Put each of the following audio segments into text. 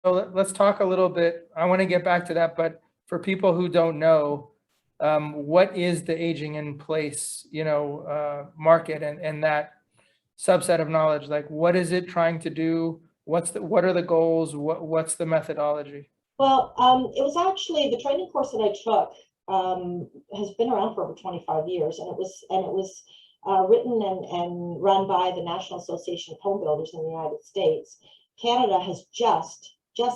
let's talk a little bit. I want to get back to that, but for people who don't know, what is the aging in place, market and that subset of knowledge? Like, what is it trying to do? What are the goals? What's the methodology? Well, it was actually the training course that I took has been around for over 25 years, and it was written and run by the National Association of Home Builders in the United States. Canada has just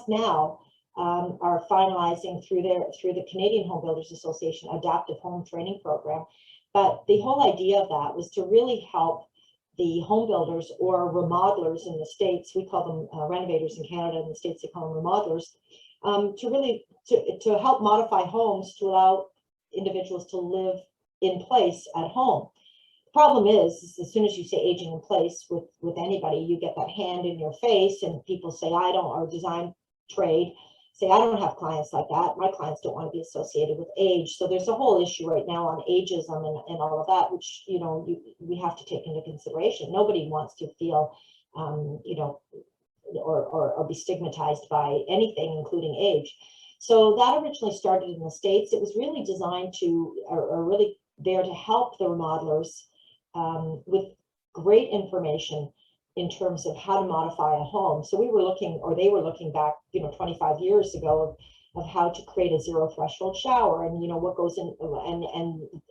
now are finalizing through the Canadian Home Builders Association adaptive home training program. But the whole idea of that was to really help the home builders or remodelers in the States. We call them renovators in Canada. In the States, they call them remodelers. To really to help modify homes to allow individuals to live in place at home. The problem is as soon as you say aging in place with anybody, you get that hand in your face, and people say, I don't, or design trade say, I don't have clients like that. My clients don't want to be associated with age. So there's a whole issue right now on ageism and all of that, which we have to take into consideration. Nobody wants to feel or be stigmatized by anything, including age. So that originally started in the States. It was really designed to, or really there to help the remodelers with great information in terms of how to modify a home. So we were looking, or they were looking back, 25 years ago of how to create a zero threshold shower, and what goes in,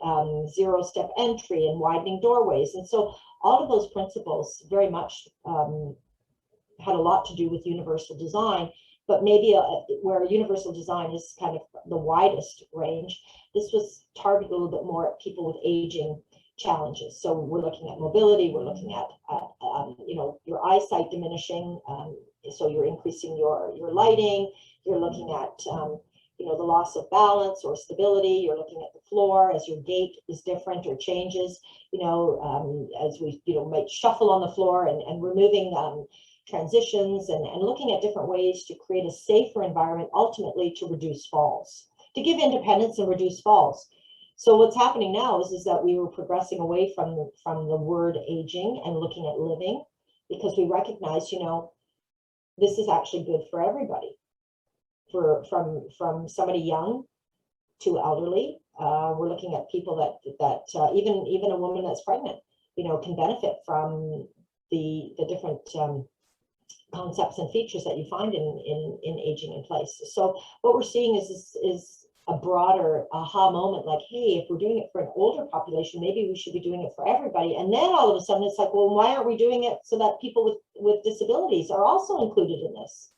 and zero step entry and widening doorways. And so all of those principles very much had a lot to do with universal design, but maybe where universal design is kind of the widest range, this was targeted a little bit more at people with aging challenges. So we're looking at mobility, we're looking at your eyesight diminishing, so you're increasing your lighting, you're looking at the loss of balance or stability, you're looking at the floor as your gait is different or changes, as we might shuffle on the floor, and removing transitions and looking at different ways to create a safer environment, ultimately to reduce falls, to give independence and reduce falls. So what's happening now is that we were progressing away from the word aging and looking at living, because we recognize, this is actually good for everybody, from somebody young to elderly. We're looking at people that even a woman that's pregnant, can benefit from the different concepts and features that you find in aging in place. So what we're seeing is a broader aha moment, like, hey, if we're doing it for an older population, maybe we should be doing it for everybody. And then all of a sudden it's like, well, why aren't we doing it so that people with disabilities are also included in this?